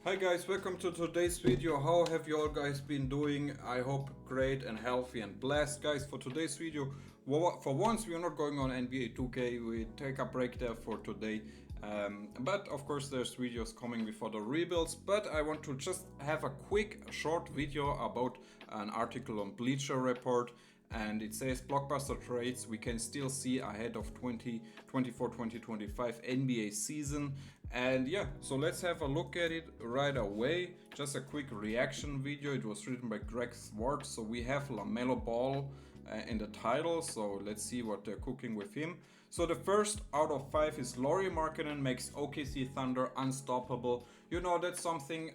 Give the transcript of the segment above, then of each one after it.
Hi guys, welcome to today's video. How have you all guys been doing? I hope great and healthy and blessed. Guys, for today's video, for once we are not going on NBA 2K. We take a break there for today. But of course there's videos coming before the rebuilds. But I want to just have a quick short video about an article on Bleacher Report. And it says Blockbuster trades we can still see ahead of 2024-2025 NBA season. And yeah, so let's have a look at it right away. Just a quick reaction video. It was written by Greg Swartz. So we have LaMelo Ball in the title. So let's see what they're cooking with him. So the first out of 5 is Lauri Markkanen makes OKC Thunder unstoppable. You know, that's something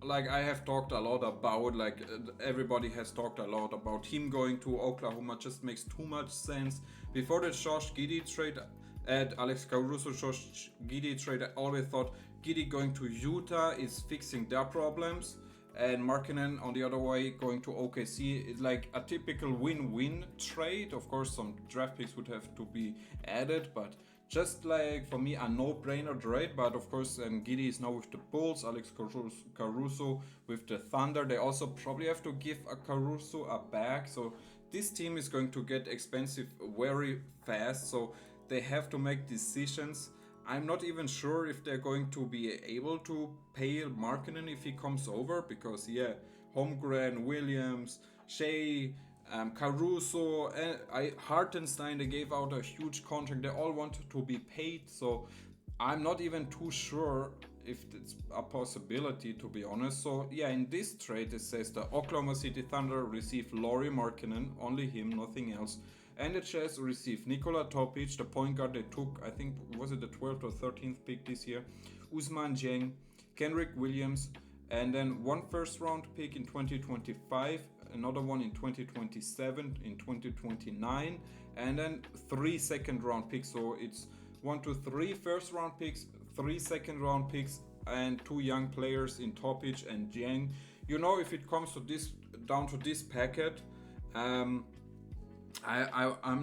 like I have talked a lot about, like everybody has talked a lot about him going to Oklahoma. Just makes too much sense. Before the Josh Giddey trade at Alex Caruso, Josh Giddey trade, I always thought Giddey going to Utah is fixing their problems, and Markkanen on the other way going to OKC is like a typical win-win trade. Of course some draft picks would have to be added, but just like for me a no-brainer trade. But of course Giddey is now with the Bulls, Alex Caruso with the Thunder. They also probably have to give a Caruso a bag, so this team is going to get expensive very fast, so they have to make decisions. I'm not even sure if they're going to be able to pay Markkanen if he comes over, because yeah, Holmgren, Williams, Shea, Caruso, Hartenstein, they gave out a huge contract. They all want to be paid, so I'm not even too sure if it's a possibility, to be honest. So yeah, in this trade it says the Oklahoma City Thunder receive Lauri Markkanen, only him, nothing else. And the Jazz received Nikola Topic, the point guard they took, I think, was it the 12th or 13th pick this year, Ousmane Dieng, Kenrich Williams, and then one first round pick in 2025, another one in 2027, in 2029, and then 3 second round picks. So it's 1 to 3 first round picks, 3 second round picks, and 2 young players in Topic and Dieng. You know, if it comes to this, down to this packet, I'm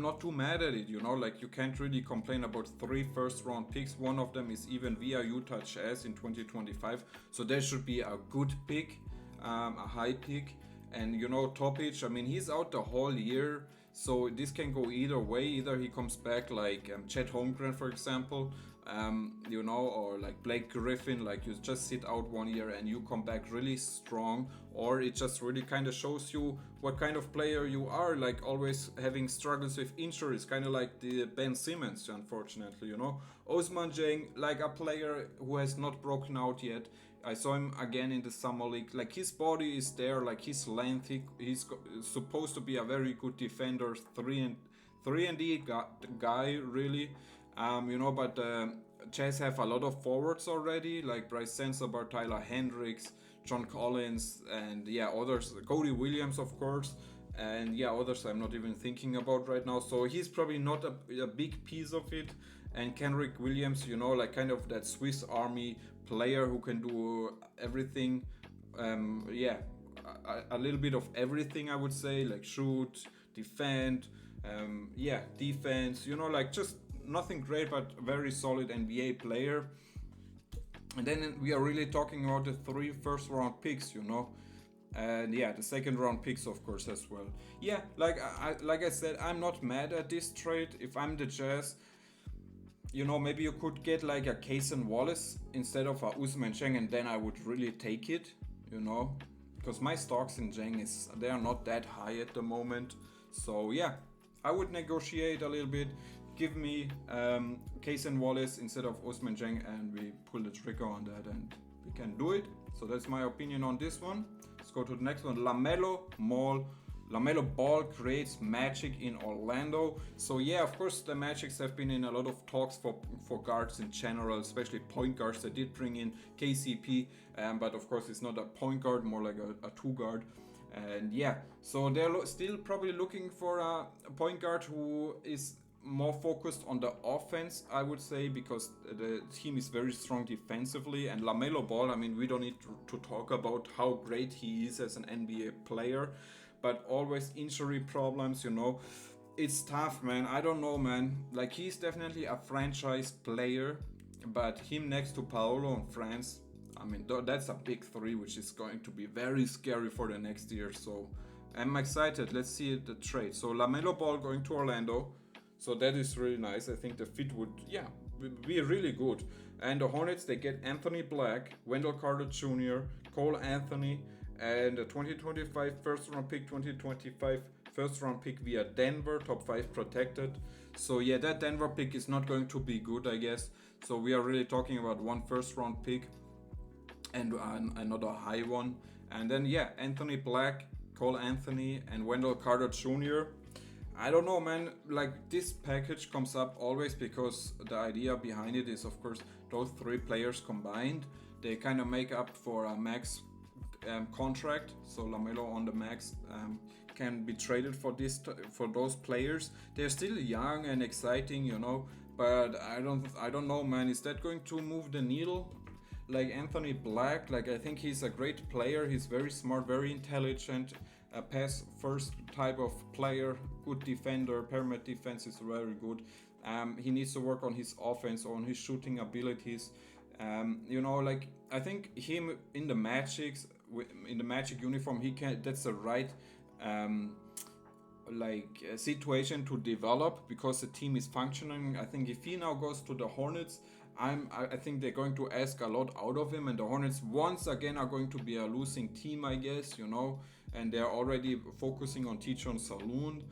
not too mad at it, you know, like you can't really complain about 3 first round picks. One of them is even via Utah Jazz in 2025, so that should be a good pick, a high pick. And you know, Topic, I mean, he's out the whole year, so this can go either way. Either he comes back like Chet Holmgren, for example, you know, or like Blake Griffin, like you just sit out 1 year and you come back really strong, or it just really kind of shows you what kind of player you are, like always having struggles with injuries, kind of like the Ben Simmons, unfortunately, you know. Ousmane Dieng, like a player who has not broken out yet. I saw him again in the summer league. Like his body is there, like his length. He's supposed to be a very good defender, 3-and-D guy, really. You know, but Jazz have a lot of forwards already, like Bryce Sensabaugh, Tyler Hendricks, John Collins, and yeah, others. Cody Williams, of course, and yeah, others I'm not even thinking about right now. So he's probably not a big piece of it. And Kenrich Williams, you know, like kind of that Swiss Army player who can do everything. Yeah, a little bit of everything, I would say, like shoot, defend, yeah, defense, you know, like just nothing great, but very solid NBA player. And then we are really talking about the 3 first round picks, you know, and yeah, the second round picks, of course, as well. Yeah, like I said, I'm not mad at this trade. If I'm the Jazz, you know, maybe you could get like a Cason Wallace instead of a Ousmane Dieng, and then I would really take it, you know, because my stocks in Dieng they are not that high at the moment. So yeah, I would negotiate a little bit. Give me Cason Wallace instead of Ousmane Dieng, and we pull the trigger on that, and we can do it. So that's my opinion on this one. Let's go to the next one. LaMelo Ball creates magic in Orlando. So yeah, of course the Magics have been in a lot of talks for guards in general, especially point guards. They did bring in KCP, but of course it's not a point guard, more like a 2 guard. And yeah, so they're still probably looking for a point guard who is more focused on the offense, I would say, because the team is very strong defensively. And LaMelo Ball, I mean, we don't need to talk about how great he is as an NBA player, but always injury problems, you know. It's tough, man. I don't know, man. Like, he's definitely a franchise player, but him next to Paolo in France, I mean, that's a big three, which is going to be very scary for the next year. So I'm excited. Let's see the trade. So LaMelo Ball going to Orlando. So that is really nice. I think the fit would, yeah, be really good. And the Hornets, they get Anthony Black, Wendell Carter Jr., Cole Anthony, and a 2025 first round pick, 2025 first round pick via Denver, top 5 protected. So yeah, that Denver pick is not going to be good, I guess. So we are really talking about one first round pick and another high one. And then yeah, Anthony Black, Cole Anthony, and Wendell Carter Jr. I don't know, man. Like, this package comes up always because the idea behind it is, of course, those three players combined, they kind of make up for a max contract. So LaMelo on the max can be traded for for those players. They're still young and exciting, you know. But I don't know, man. Is that going to move the needle? Like Anthony Black, like I think he's a great player. He's very smart, very intelligent. A pass first type of player, good defender, perimeter defense is very good. He needs to work on his offense, on his shooting abilities. You know, like I think him in the Magic uniform, he can. That's the right situation to develop because the team is functioning. I think if he now goes to the Hornets, I think they're going to ask a lot out of him, and the Hornets once again are going to be a losing team, I guess, you know, and they're already focusing on Tijon Saloon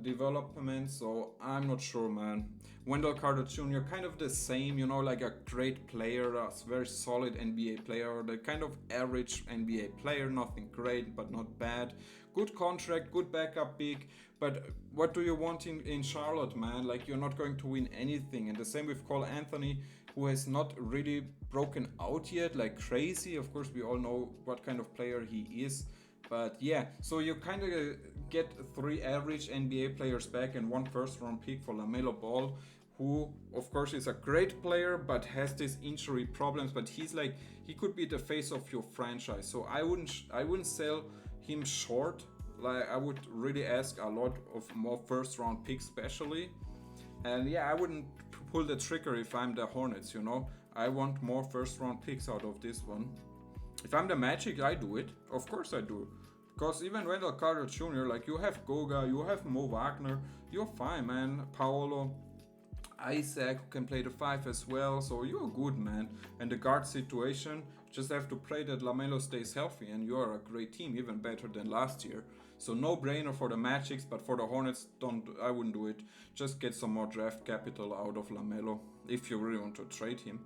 development, so I'm not sure, man. Wendell Carter Jr., kind of the same, you know, like a great player, a very solid NBA player, the kind of average NBA player, nothing great, but not bad. Good contract, good backup big, but what do you want in Charlotte, man? Like, you're not going to win anything. And the same with Cole Anthony, who has not really broken out yet, like crazy. Of course, we all know what kind of player he is. But yeah, so you kind of get 3 average NBA players back and 1 first round pick for LaMelo Ball, who of course is a great player but has these injury problems. But he's like, he could be the face of your franchise. So I wouldn't sell him short. Like, I would really ask a lot of more first round picks, especially. And yeah, I wouldn't pull the trigger if I'm the Hornets, you know. I want more first round picks out of this one. If I'm the Magic, I do it. Of course I do. Because even Wendell Carter Jr., like, you have Goga, you have Mo Wagner, you're fine, man. Paolo, Isaac can play the 5 as well, so you're good, man. And the guard situation, just have to pray that LaMelo stays healthy, and you're a great team, even better than last year. So no brainer for the Magics, but for the Hornets, I wouldn't do it. Just get some more draft capital out of LaMelo if you really want to trade him.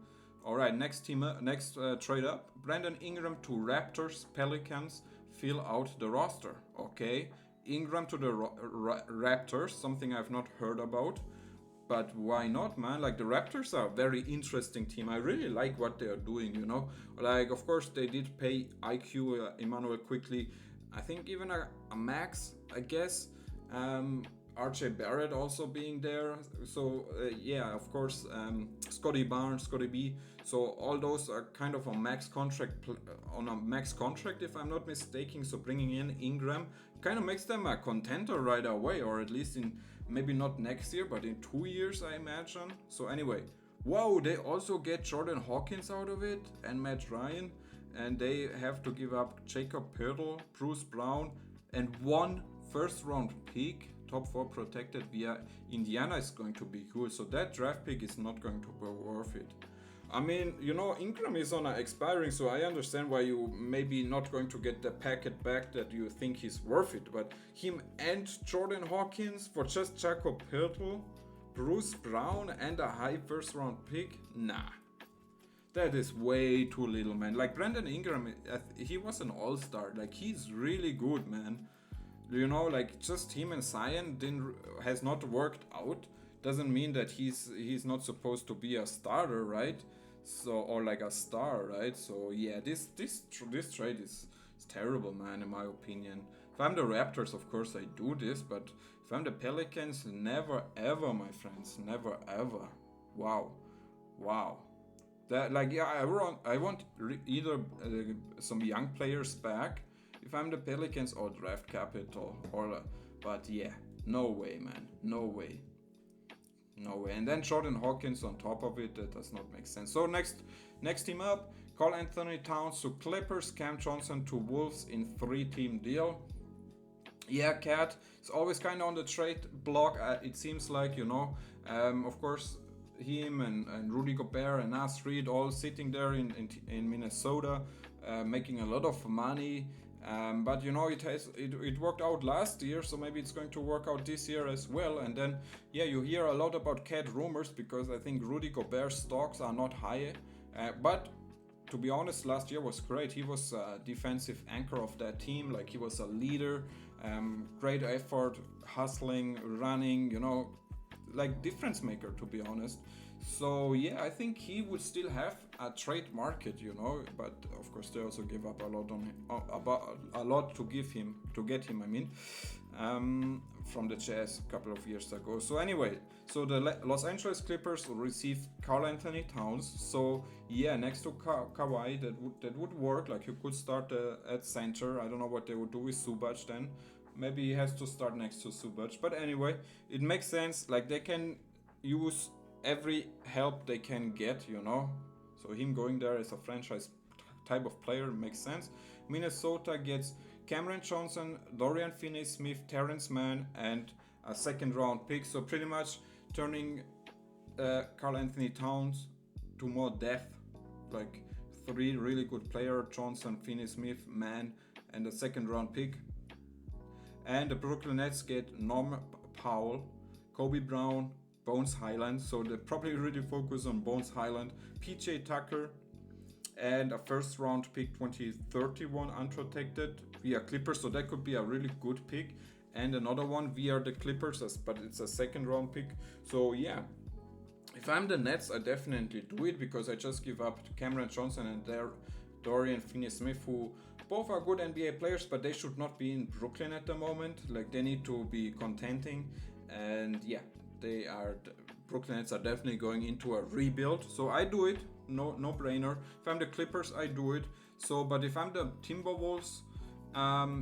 All right, next trade up. Brandon Ingram to Raptors, Pelicans, fill out the roster. Okay, Ingram to the Raptors, something I've not heard about. But why not, man? Like, the Raptors are a very interesting team. I really like what they are doing, you know? Like, of course, they did pay IQ, Emmanuel Quickly. I think even a max, I guess. RJ Barrett also being there. So, yeah, of course, Scotty Barnes, Scotty B. So, all those are kind of on a max contract, if I'm not mistaken. So, bringing in Ingram kind of makes them a contender right away, or at least in maybe not next year, but in 2 years, I imagine. So anyway, wow, they also get Jordan Hawkins out of it and Matt Ryan, and they have to give up Jacob Poeltl, Bruce Brown, and 1 first round pick, top 4 protected via Indiana is going to be cool. So that draft pick is not going to be worth it. I mean, you know, Ingram is on expiring, so I understand why you maybe not going to get the packet back that you think he's worth it. But him and Jordan Hawkins for just Jacob Poeltl, Bruce Brown, and a high first round pick? Nah. That is way too little, man. Like, Brandon Ingram, he was an all-star. Like, he's really good, man. You know, like, just him and Zion has not worked out. Doesn't mean that he's not supposed to be a starter, right? So, or like a star, right? So yeah, this trade is terrible, man, in my opinion. If I'm the Raptors, of course I do this, but if I'm the Pelicans, never ever, my friends, never ever. Wow. That, like, yeah, I want either some young players back if I'm the Pelicans, or draft capital, but yeah, no way, man, no way. And then Jordan Hawkins on top of it, that does not make sense. So next team up, Carl Anthony Towns to Clippers, Cam Johnson to Wolves in 3-team deal. Yeah, Cat is always kind of on the trade block. It seems like, you know, of course, him and Rudy Gobert and Nas Reed all sitting there in Minnesota, making a lot of money. But you know, it worked out last year, so maybe it's going to work out this year as well. And then yeah, you hear a lot about Cat rumors because I think Rudy Gobert's stocks are not high. But to be honest, last year was great. He was a defensive anchor of that team. Like he was a leader, great effort, hustling, running. You know, like difference maker, to be honest. So yeah, I think he would still have a trade market, you know, but of course they also give up a lot on about a lot to get him. I mean, from the Jazz a couple of years ago. So anyway, so the Los Angeles Clippers will receive Karl Anthony Towns. So yeah, next to Kawhi, that would work. Like you could start at center. I don't know what they would do with Zubac then. Maybe he has to start next to Zubac. But anyway, it makes sense. Like they can use every help they can get, you know. So him going there as a franchise type of player makes sense. Minnesota gets Cameron Johnson, Dorian Finney-Smith, Terrence Mann, and a second round pick. So pretty much turning Karl Anthony Towns to more depth, like 3 really good players: Johnson, Finney-Smith, Mann, and a second round pick. And the Brooklyn Nets get Norm Powell, Kobe Brown, Bones Highland, so they probably really focus on Bones Highland, PJ Tucker, and a first round pick 2031 unprotected via Clippers, so that could be a really good pick, and another one via the Clippers, but it's a second round pick. So yeah, if I'm the Nets, I definitely do it because I just give up to Cameron Johnson and Dorian Finney-Smith, who both are good NBA players, but they should not be in Brooklyn at the moment. Like they need to be contenting, and yeah, Brooklyn Nets are definitely going into a rebuild. So I do it, no brainer. If I'm the Clippers, I do it. So, but if I'm the Timberwolves,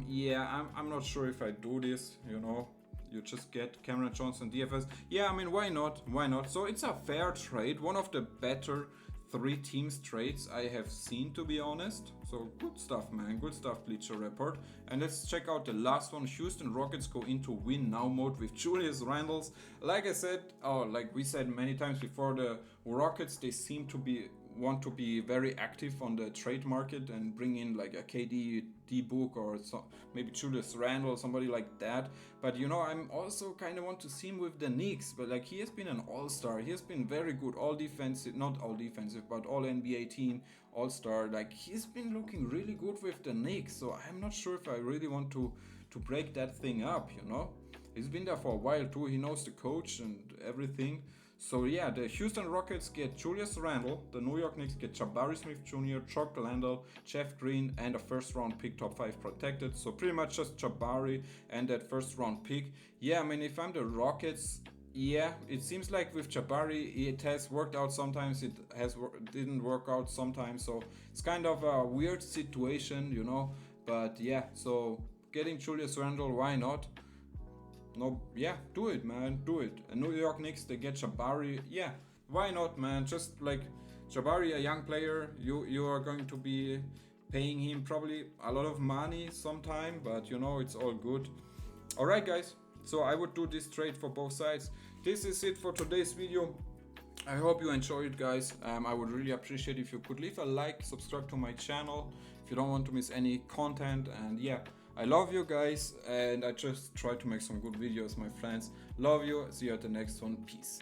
yeah, I'm not sure if I do this. You know, you just get Cameron Johnson, DFS. Yeah, I mean, why not? Why not? So it's a fair trade, one of the better 3 teams trades I have seen, to be honest. So good stuff, man. Good stuff, Bleacher Report. And let's check out the last one. Houston Rockets go into win now mode with Julius Randle. Like I said, like we said many times before, the Rockets, they seem to want to be very active on the trade market and bring in like a KD, D-Book, or maybe Julius Randle, somebody like that. But you know, I'm also kind of want to see him with the Knicks. But like he has been an all-star. He has been very good, all defensive, not all defensive, but all NBA team, all-star. Like he's been looking really good with the Knicks. So I'm not sure if I really want to break that thing up, you know. He's been there for a while too. He knows the coach and everything. So yeah, the Houston Rockets get Julius Randle, the New York Knicks get Jabari Smith Jr., Chuck Landale, Jeff Green, and a first round pick, top 5 protected. So pretty much just Jabari and that first round pick. Yeah, I mean, if I'm the Rockets, yeah, it seems like with Jabari, it has worked out sometimes, it didn't work out sometimes. So it's kind of a weird situation, you know. But yeah, so getting Julius Randle, why not? No, yeah, do it, man, do it. And New York Knicks, they get Jabari. Yeah, why not, man? Just like Jabari, a young player, you are going to be paying him probably a lot of money sometime, but you know, it's all good. All right, guys. So I would do this trade for both sides. This is it for today's video. I hope you enjoyed, guys. I would really appreciate if you could leave a like, subscribe to my channel if you don't want to miss any content. And yeah, I love you guys, and I just try to make some good videos, my friends. Love you. See you at the next one. Peace.